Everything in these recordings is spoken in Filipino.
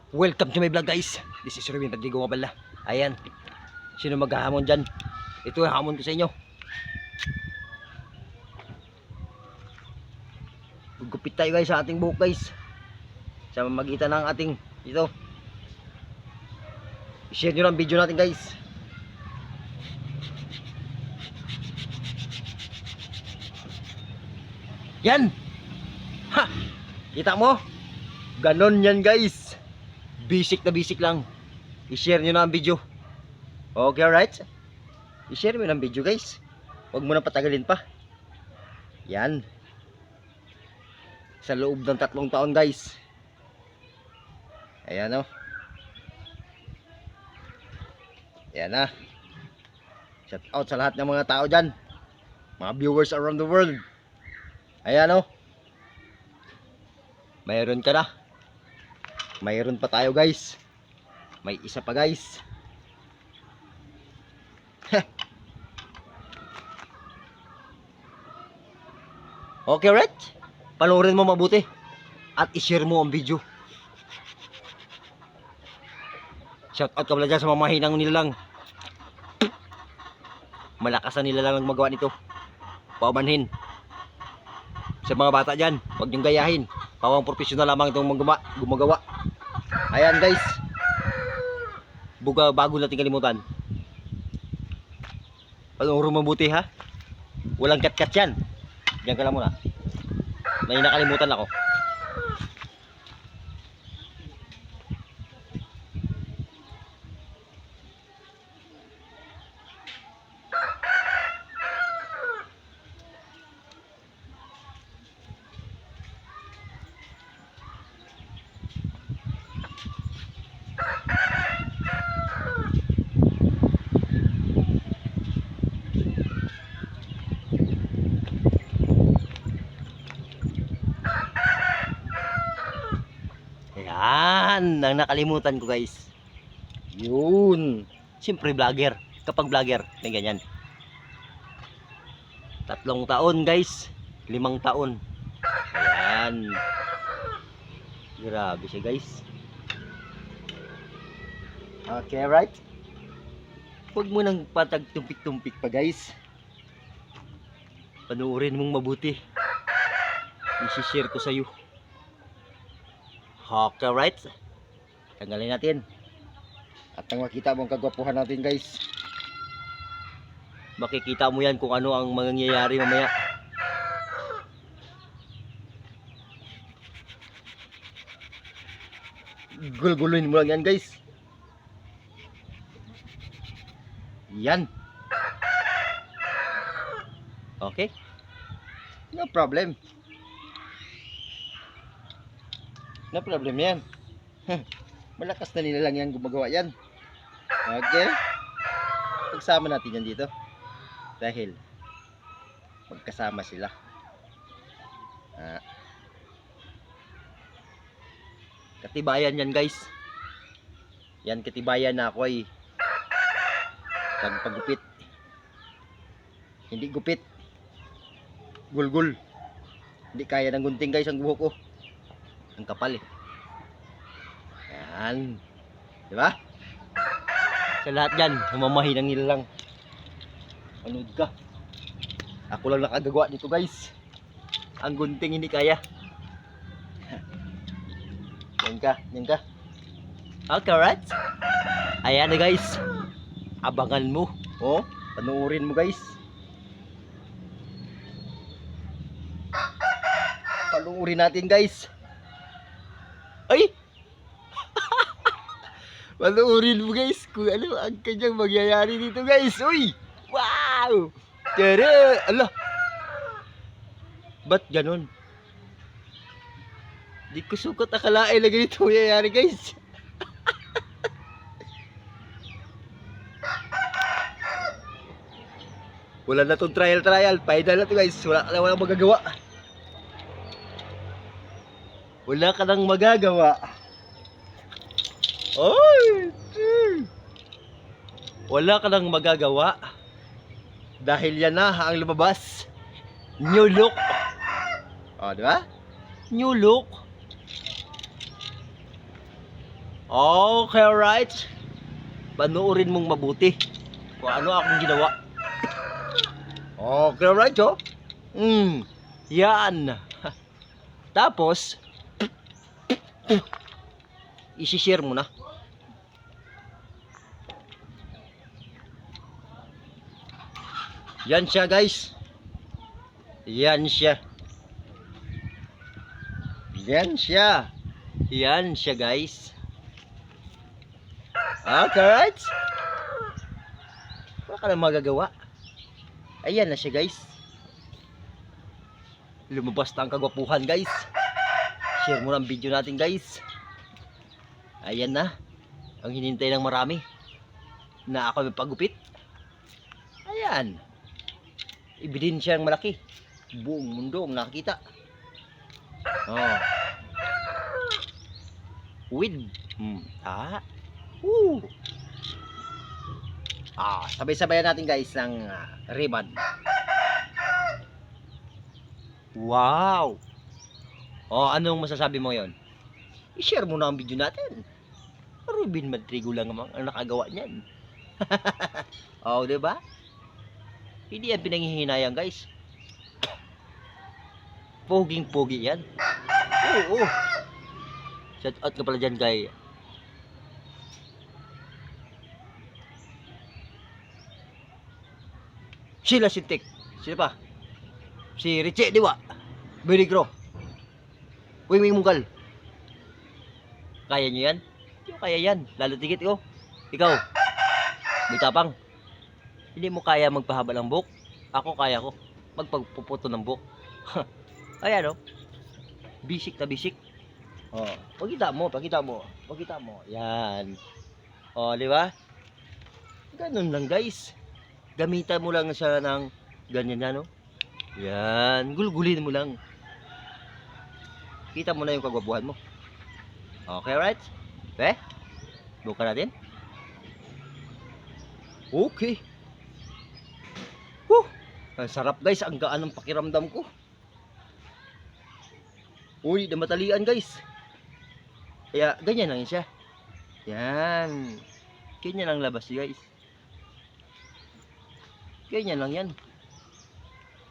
Welcome to my vlog, guys. This is Ruben Rodrigo Mabala. Ayan. Sino maghahamon dyan? Ito ang hamon ko sa inyo. Gugupit tayo guys sa ating buhok, guys. Sa magitan ng ating ito. I-share nyo lang video natin, guys. Yan. Ha! Kita mo? Ganon yan, guys. Basic na basic lang. I-share nyo na ang video. Okay, alright? I-share mo na ang video, guys. Huwag mo nang patagalin pa. Yan. Sa loob ng 3 taon, guys. Ayan o. Ayan na. Shout out sa lahat ng mga tao dyan. Mga viewers around the world. Ayan o. Mayroon ka na. Mayroon pa tayo, guys. May isa pa, guys. Okay, right? Panoorin mo mabuti. At i-share mo ang video. Shout out ka pala dyan sa mga mahinang nilalang. Malakas na nilalang magawa nito. Paumanhin. Sa mga bata dyan, huwag niyong gayahin. Pawang profesional lamang itong gumagawa. Ayan, guys. Bago natin kalimutan. Panoorin mo mabuti, ha? Walang kat-kat yan. Diyan ka lang muna. May nakalimutan ako. Yan, ang nakalimutan ko, guys. Yun. Siyempre vlogger. Kapag vlogger, may ganyan. 3 taon, guys. 5 taon. Ayan. Grabe siya, guys. Okay, right? Huwag mo nang patagtumpik-tumpik pa, guys. Panuorin mong mabuti. I-share ko sa'yo. Okay, right? Tanggalin natin. At nang makita mo ang kagwapuhan natin, guys. Makikita mo yan kung ano ang mangyayari mamaya. Gulguluhin mo lang yan, guys. Yan. Okay? No problem. No problem yan. Malakas na nila lang yan gumagawa yan. Okay? Pagsama natin yan dito. Dahil magkasama sila. Katibayan yan, guys. Yan katibayan na ako ay pagpagupit. Hindi gupit. Gulgul. Hindi kaya ng gunting, guys, ang buhok ko. Ang kapal eh. Yan. Diba? Sa lahat yan, humamahinang nila lang. Panood ka. Ako lang nakagagawa dito, guys. Ang gunting hindi kaya. Yan ka, yan ka. Okay, right? Ayan na, guys. Abangan mo. Oh, panuorin mo, guys. Panuorin natin, guys. Ay! Panuorin mo, guys, kung ano ang kanyang magyayari dito, guys. Uy! Wow! Tere! Ala! Ba't ganon? Di ko sukat akalain na ganito magyayari, guys. Wala na itong trial. Final na ito, guys. Wala magagawa. Wala ka nang magagawa. Oy! Wala ka nang magagawa. Dahil yan na ang lumabas. New look. O, di ba? New look. Okay, alright. Panoorin mong mabuti kung ano akong ginawa. Okay, alright, oh. Yan. Tapos, isi-share mo na. Yan siya, guys. Yan siya. Yan siya. Yan siya, guys. Okay, right? Wala ka na magagawa. Ayan na siya, guys. Lumabas na ang kagwapuhan, guys. Share mo na ang video natin, guys. Ayan na. Ang hinintay ng marami na ako may pagupit. Ayan. Ebidensyang malaki. Buong mundo ang nakakita. Oh. With sabay-sabayan natin, guys, ng ribbon. Wow. Oh, anong masasabi mo 'yon? I-share mo na ang video natin. Ruben Madrigo lang ang nakagawa niyan. Oh, 'di ba? Hindi yan pinanghihinayang, guys. Poging-pogi yan. Oo. Shout out ka pala dyan, guys. Sheila Sintek. Sino pa? Si Richie Diwa. Benigro. Wing Munggal. Kaya nyo yan? Hindi mo kaya yan. Lalo tigit ko. Ikaw. May tapang. Hindi mo kaya magpahaba ng buhok. Ako kaya ko. Magpagpuputo ng buhok. Ayan, no? Bisik na bisik. Oh, pakita mo. Yan. Oh, di ba? Ganun lang, guys. Gamitan mo lang siya ng ganyan na, no? Yan. Gulgulin mo lang. Kita mo na yung kagwapuhan mo. Okay, right? Buka natin. Okay. Ang sarap, guys. Ang gaan ng pakiramdam ko. Uy, na matalian, guys. Kaya, ganyan lang siya. Yan. Ganyan lang labas, guys. Ganyan lang yan.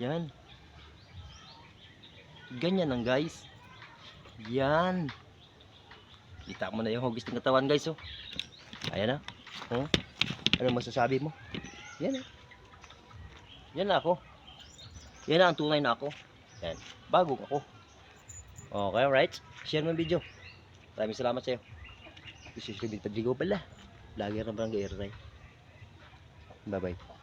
Yan. Ganyan lang, guys. Yan. Kita mo na yung hugis ng katawan, guys, oh. Ayan na. Oh. Ano masasabi mo? Yan, yan na ako. Yan na ang tunay na ako. Yan. Bago ako. Okay, alright. Share mo yung video. Maraming salamat sa'yo. This is Ruben Padrigo pala. Lagi ng Barangay Eray. Bye-bye.